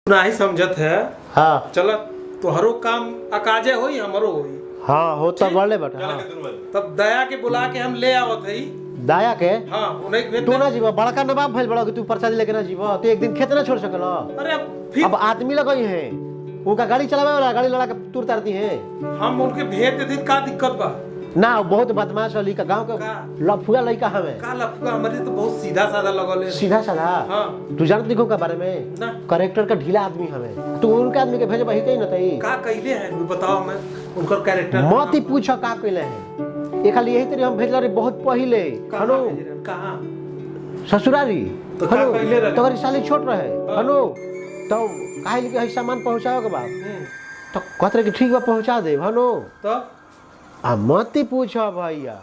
ना ही समझत है। हाँ चल तोहरो काम अकाजे होई हमरो होई। हाँ हो तब बढ़ले बटा। हाँ। तब दया के बुला के हम ले आवत हई। दाया के हाँ उन्हें भेज तू ना जीवा बड़का नवाब भइल बड़ा कि तू प्रसादी लेके ना जीवा तो एक दिन खेत ना छोड़ सकल। अरे अब आदमी लगई है उनका गाड़ी चलावे वाला गाड़ी लड़ा के तुर तारती है। हम उनके भेज देते का दिक्कत बा ना बहुत बदमाश वाली का गांव का लफुआ लड़का हमें का लफुआ हमारे तो बहुत सीधा साधा लगल है। सीधा साधा। हाँ। तू जानत निको का बारे में ना करेक्टर का ढीला आदमी हमें तू उनके आदमी के भेजे बही कहीं न तई का कइले हैं बताओ मैं उनकर कैरेक्टर मत ही पूछो का कइले है। एक खाली यही तरी हम भेजला रे बहुत पहिले हनो कहां ससुरारी तो का कइले रहे तोहरी साली छोट रहे हनो तो काहे के हई सामान पहुंचाओ के बा तो कहत के ठीक बा पहुंचा दे हनो तो आ मत ही पूछो भैया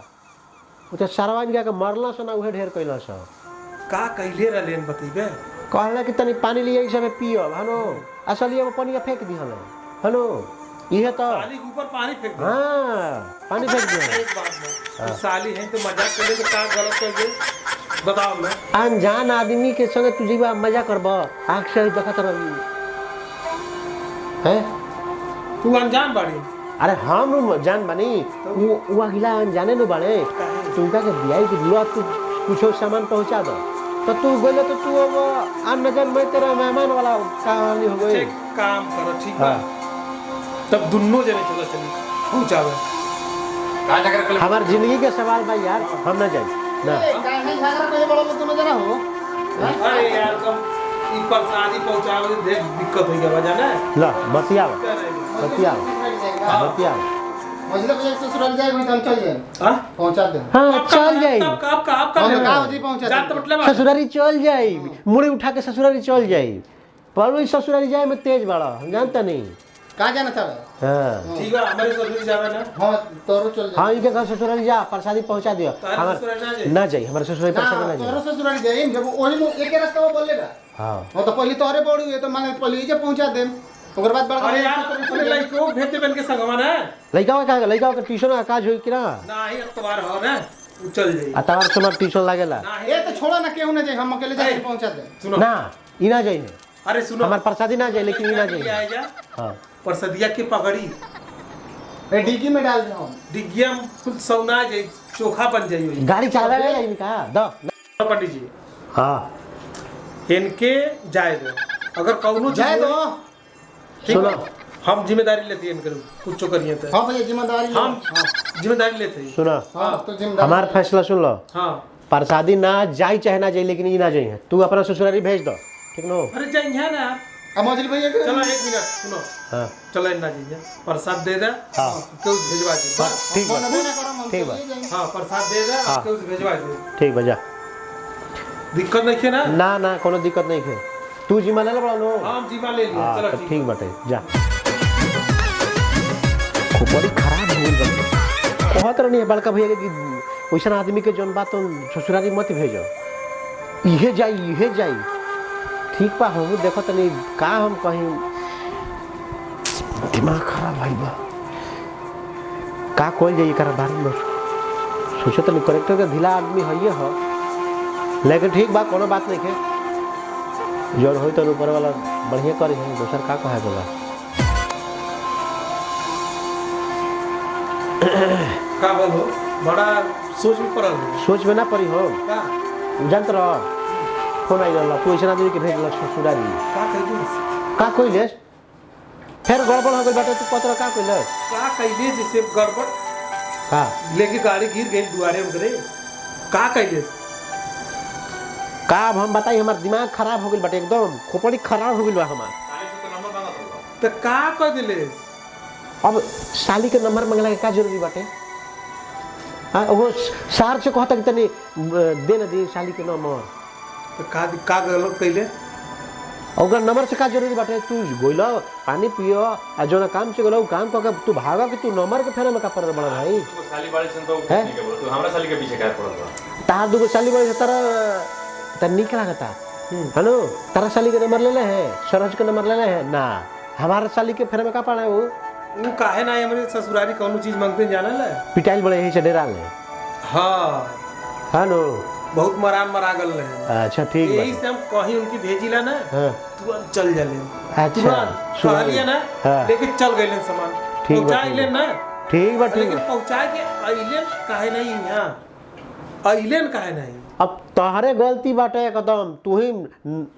वो तो सरवान के मरला सना उहे ढेर कइला स का कइले रहलेन बतइबे कहला कि तनी पानी लिए सब पियो हनो असली वो पानी फेंक दी हले हनो इहे तो साली के ऊपर पानी फेंक दे। हां पानी फेंक दे। एक बात है साली है तो मजाक करे तो का गलत कर दे बताओ मैं अनजान आदमी के संग तू जीवा मजा करब आंख से देखत रही है तू अनजान बाड़ी अरे हम जान बनी वो अगला अनजाने न बाड़े तुमका के बियाई के दुआ तू कुछ सामान पहुंचा दो तो तू बोले तो तू वो अनजान में तेरा मेहमान वाला कहानी हो गई। काम करो ठीक है तब दोनों जने चलो चली पहुंचावे का जाकर कल हमार जिंदगी के सवाल भाई यार हम ना जाए ना काहे झगड़ा करे बड़ा तुम जना हो। अरे यार कम ई प्रसादी पहुंचावे तो देख दिक्कत हो गया जाना ला बतिया बतिया बतिया मजले पे ससुराल जाए हम चल जाए हां पहुंचा दे। हां चल जाई तब का का जी पहुंचा जा तो मतलब ससुरारी चल जाई मुड़ी उठा के ससुरारी चल जाई पर ससुरारी जाए में तेज बड़ा हम जानता नहीं का जाना था। हां ठीक है हमारे ससुर जावे ना हां तोरो चल जा। हां इनके घर ससुरारी जा प्रसादी पहुंचा दियो हमारे ना जाई हमारे ससुरारी प्रसादी ना तोरो जाई ससुराल जाए जब ओही में एक रास्ता वो बोलेगा। हां वो तो पहले तोरे पड़ी है तो माने पहले जे पहुंचा दे ओकर बाद बड़ा अरे यार लइको भेज दे बन के संगवा ना लइका का ट्यूशन का काज होई कि ना नहीं अतवार हो ना चल जाई अतवार से मत ट्यूशन लागेला ए तो छोड़ो ना केहू ना जाए हम अकेले जाके पहुंचा दे। सुनो ना ई ना जाई अरे सुनो हमार प्रसादी ना जाई लेकिन ई ना जाई। हां प्रसादिया की पकड़ी ए डिग्गी में डाल दो डिग्गिया फुल सौना जाई चोखा बन जाई गाड़ी चलावे ना इनका द पंडित जी। हां इनके जाए दो अगर कौनो जाए दो सुनो हम जिम्मेदारी लेते हैं इनके कुछ करिए तो हां भैया जिम्मेदारी हम जिम्मेदारी लेते हैं सुनो हां तो जिम्मेदारी हमार फैसला सुन लो हाँ प्रसादी ना जाई चाहे ना जाई लेकिन ई ना जाई है तू अपना ससुरारी भेज दो ठीक नो। अरे जाइए ना मजली भैया के चलो एक मिनट सुनो हां चलो ना जाइए प्रसाद दे दे हाँ। क्यों भेजवा दे बस ठीक बा ठीक बा हाँ प्रसाद दे दे हाँ। क्यों भेजवा दे ठीक बा जा दिक्कत नहीं है ना ना ना कोनो दिक्कत नहीं है तू जिम्मा ले बड़ा नो। हम जीवा ले लिए हां चलो तो ठीक ठीक बाटे जा खूब बड़ी खराब हो गई कहत रहनी है बड़का भैया कि वैसा आदमी के जौन बात तो ससुरारी मत भेजो इहे जाई ठीक बा हम देखो तनी का हम कहीं दिमाग खराब भइल बा का कोल जाई कर बारे में सोचो तनी करेक्टर के ढीला आदमी हइए हो लेकिन ठीक बा कोनो बात नहीं के जौन होई तो ऊपर वाला बढ़िया करी है दोसर का कहे बोला का बोलो बड़ा सोच में पड़ल हो सोच में ना पड़ी हो का जानत रह फोन आई रहला तू ऐसा आदमी के भेज ला ससुरारी का कइले का कइले फिर गड़बड़ हो गई बाटे तू पत्र का कइले का कइले जैसे गड़बड़ का लेके गाड़ी गिर गई दुआरे उधरे का कइले का अब हम बताई हमार दिमाग खराब हो गई बाटे एकदम खोपड़ी खराब हो गई बा हमार तो का कह दिले अब साली के नंबर मंगला के का जरूरी बाटे हां वो सार से कहता कि तनी दे न दी साली के नंबर तो का गलत कइले अगर नंबर से का जरूरी बाटे तू गोइला पानी पियो आ जो काम से गोला काम क के तू भागा कि तू नंबर के फेरे में का पड़ बड़ा भाई तो साली बाड़ी से तो नहीं के बोल तू हमरा साली के पीछे का पड़ल बा तार दुगो साली बड़ी तारा त निक लागता हेलो तारा साली के नंबर ले ले है सरोज के नंबर ले ले है ना हमारा साली के फेरे में का पड़ा है वो काहे ना हमरे ससुरारी कौनो चीज मांगते जाने ले पिटाइल बड़े यही से डेरा ले हाँ हेलो बहुत मरा गल रहे। अच्छा ठीक यही बा। से हम कहीं उनकी भेजिला ना हाँ तुरंत चल जाले। अच्छा, तुरंत सुना कहलिए ना हाँ। लेके चल गए सामान ठीक बा, पहुंचाइले ठीक ना। ठीक बा ठीक लेकिन बा। पहुंचा के अइले काहे नहीं यहाँ अइले काहे नहीं। अब तोहरे गलती बाटे एकदम, तू ही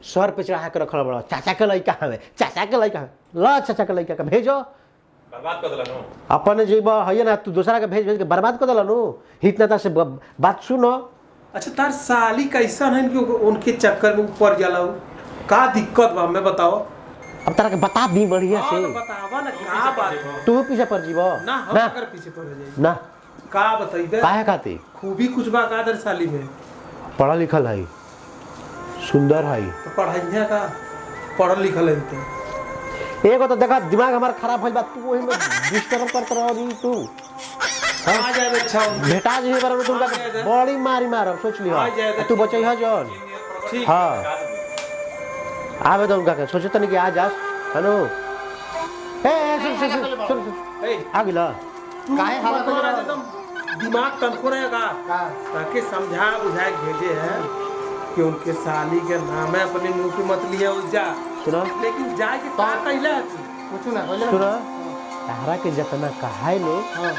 सर पे चढ़ा के रखल बड़ा। चाचा के लइका हवे, चाचा के लइका ला, चाचा के लइका के भेजो। बर्बाद कर देला नो। अपन जीव है ना, तू दूसरा के भेज भेज के बर्बाद कर देला नु। हितना से बात सुनो। अच्छा तार साली कैसा है कि उनके चक्कर में ऊपर जाला का दिक्कत बा हमें बताओ। अब तारा के बता दी बढ़िया से। बतावा ना का बात तू पीछे पड़ जीवो ना हम अगर पीछे पड़ जाए ना का बताइबे काहे खाती। खूबी कुछ बा का दर साली में पढ़ा लिखल है, सुंदर है। तो पढ़ाइया का पढ़ल लिखल है तो एगो तो देखा दिमाग हमारा खराब भइल बा, तू वही में डिस्टर्ब करत रही तू। आ जाए अच्छा बेटा जी बारे में तुमका बड़ी मारी मारब सोच लियो। तू बचई ह जौन ठीक हां आवे तो उनका के सोचे तनी कि आ जा हेलो ए सुन ए आ गेला। काहे हालत हो रहा है? एकदम दिमाग तनखो रहेगा ताकि समझा बुझा के भेजे हैं कि उनके साली के नाम है अपने मुंह पे मत लिए जा सुनो लेकिन जाए के का कहला पूछू ना पहले सुनो, तारा के जितना कहाई लो हां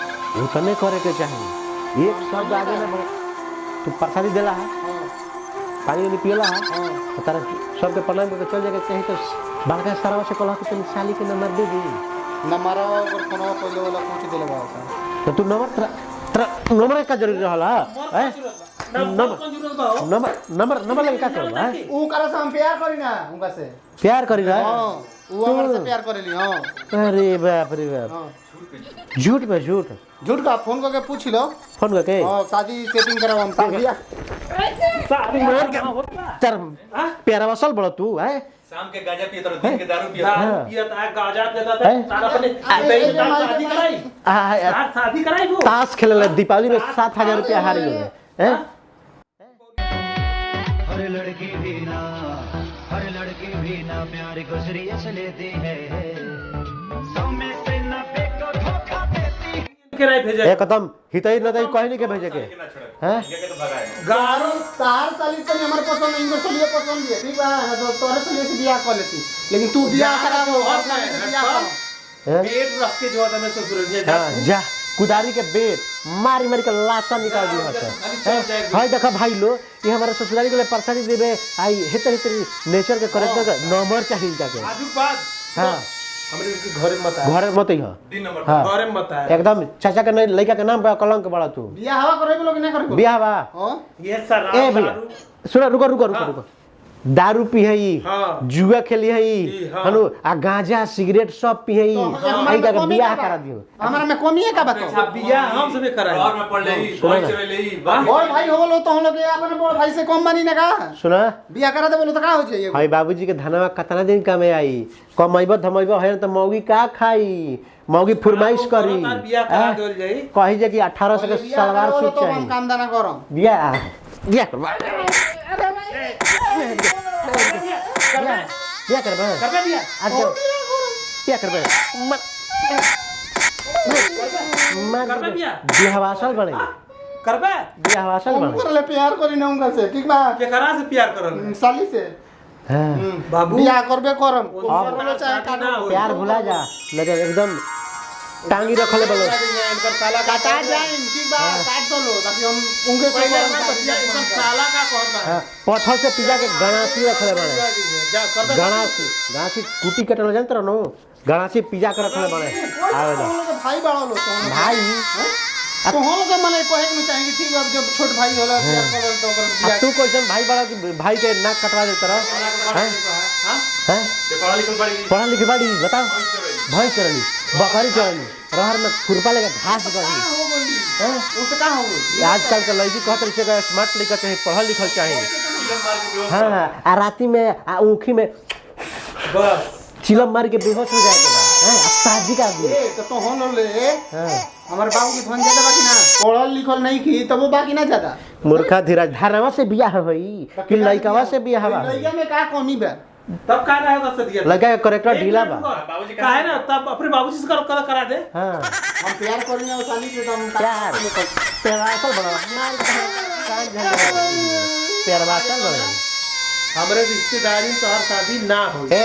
उतने करे के चाहिए। एक शब्द आगे ना बढ़े। तू प्रसादी देला है, पानी वानी पियला है, तो तारा सबके प्रणाम करके चल जाके कहीं तो बड़का सरवा से कहला कि तनी साली के नंबर दे दी। नंबर और फोन पहले वाला पूछ देले बा। तो तू नंबर का जरूरी रहला है? नंबर लगे का करबा है? ऊ करा से हम प्यार करी ना उनका से। प्यार करी रहा हां ऊ हमरा से प्यार करेली। हां अरे बाप रे बाप, हां झूठ पे झूठ। झूठ का फोन करके पूछ लो। फोन करके हां शादी सेटिंग कराओ हम शादी। शादी मार के तेर प्यारा वसल बड़ा तू है। शाम के गांजा पिए तो दिन के दारू पिए। दारू पियता है गांजा देता था तारा अपने शादी कराई शादी कराई वो ताश खेले दीपावली में 7,000 रुपया हार गए हैं। हर लड़की भी ना प्यार को सीरियस लेती है। 100 में से 90 को धोखा देती है। कराई भेजे एकदम हितई नतई कहीं नहीं के भेजे के हैं। ये के तो भगाए। गारो तार साली तो हमारे पसंद नहीं, इनको चलिए पसंद है ठीक है तो तोरे चलिए से बियाह कर लेती। लेकिन तू बियाह करा वो और साली से बियाह कर। पेट रख के जो है मैं ससुर जा हां जा कुदारी के बेट मारी मारी के लाशा निकाल दिया है। भाई देखा भाई लो ये हमारे ससुराली के लिए परसानी देबे आई हेतर हेतर नेचर के करेक्टर का नंबर चाहिए जाके। आजू बात हां हमरे के घरे मत आ घर मत ही हो। 3 नंबर हां घरे में मत आ एकदम चाचा के लड़का के नाम पे कलंक बड़ा तू। बियाह हवा करे लोग ना करे। बियाह बा हां ये शराब ए भैया दारू सुनो रुको दारू पी है ई हाँ। जुआ खेली है ई हाँ। हनु आ गांजा सिगरेट सब पी है ई आई का बियाह करा दियो। हमारा में कमी है का बताओ। अच्छा बियाह हम सबे कराई और में पढ़ ले सुनो भाई ना। चले ले बाकी बड़ भाई हो लो तो हम लोग अपने बड़ भाई से कम बनी ना का सुना बियाह करा दे बोलो तो का हो जाइए। भाई बाबूजी के धनवा कितना दिन कमे आई कमाइबो धमाइबो है तो मौगी का खाई मौगी फरमाइश करी तार बियाह करा देल जाई कही जे कि 18 से सलवार सूट तो हम चाहिए काम दाना करम। बियाह बियाह करबा बियाह करबा करबे बियाह आज बियाह करबा मर करबे बियाह बियाह वासल बने करबे बियाह वासल हम बने कर ले प्यार करी ना उनका से ठीक बा। के करा से प्यार करल साली से हां बाबू बियाह करबे करम। अब बोलो चाहे काटो प्यार भुला जा लगे एकदम टांगी रखले बोलो इनकर साला का काटा जाए ठीक बा काट दो लो ताकि हम उनके पहले से हमरा बतिया इनकर साला का कहत बा पत्थर से पिजा के गणासी रखले बने जा करबे गणासी कुटी कटल जानत रहो गणासी पिजा के रखले बने आवे ना भाई बड़ा लो तो हम भाई तो हम लोग माने कहे कि चाहेंगे ठीक है जब छोट भाई होला बियाह कर तो ओकर अब बियाह तू कैसन भाई बड़ा कि भाई के नाक कटवा देत रह हैं हैं ये पढ़ा लिखल बड़ी पढ़ा लिखी बाड़ी बताओ भैंस चरली बकरी चरली रहर में खुरपा लेके घास गली हो गई हैं उससे का हो गई। आजकल के लड़की कहत रही है स्मार्ट लड़का चाहिए पढ़ल लिखल चाहिए फिल्म मार के बेहोश हां आ राती में आ ऊखी में बस चिलम मार के बेहोश हो जाए हैं शादी का आदमी ए तो हम लोग ले हां हमारे बाबू की धन ज्यादा बाकी ना पढ़ल लिखल नहीं की तब वो बाकी ना ज्यादा। मूर्खा धीरज धारवा से बियाह होई कि लड़कावा से बियाह हवा लड़का में का कमी बा। तब का रहेगा सदिया लड़का का करेक्टर ढीला बा बाबूजी का काहे ना तब अपने बाबूजी से करा दे हां हम प्यार करेंगे और साली से तो हम प्यार प्यार असल बड़ा मार कान झल पेरवा चल बड़े हमरे रिश्तेदारी में तोहर शादी ना हो ए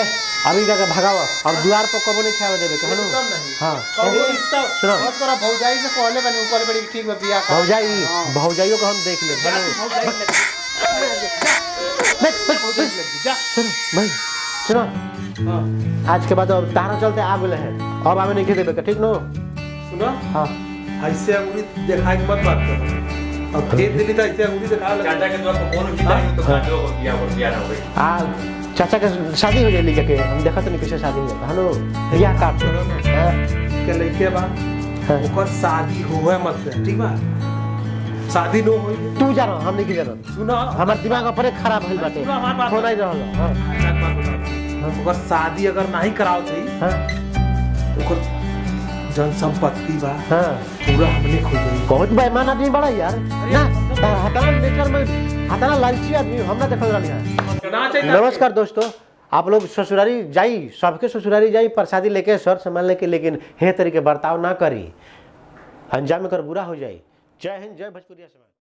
अभी जाके भगाओ और द्वार पर कबो नहीं खावे देबे कहनो एकदम नहीं हां कबो रिश्ता सुनो बस करा भौजाई से कहले बनी ऊपर बड़ी ठीक बा बियाह कर भौजाई भौजाइयों को हम देख ले हेलो जा सुनो भाई सुनो हां आज के बाद अब तारा चलते आ गेले है अब आवे नहीं देबे ठीक नो सुनो हां ऐसे अंगुली दिखाई के मत बात कर और खेत दिली तो ऐसे अंगुली दिखा लगा चाचा के द्वार पर कौन भी नहीं तो काटो को किया ना हो गई आ चाचा के शादी हो जाए जाके हम देखा तो नहीं कैसे शादी होता हेलो भैया काट हां के लइके बा हाँ। ओकर शादी होवे मत दे, ठीक बा शादी नो होई तू जानो हम नहीं जानत सुनो हमार दिमाग अपने खराब भइल बाटे सुनो हमार बात फोन आई रहल हां एक बात बता। ओकर शादी अगर नहीं कराओ थी हां ओकर जन संपत्ति बा हां पूरा हमने खो जाई बहुत बेईमान आदमी बड़ा यार ना हटाना नेचर में हटाना लालची आदमी हमने देखल रहनी है ना चाहिए नमस्कार दोस्तों आप लोग ससुरारी जाई सबके ससुरारी जाई प्रसादी लेके सर सामान लेके लेकिन हे तरीके बर्ताव ना करी अंजाम कर बुरा हो जाए जय हिंद जय भोजपुरिया समाज।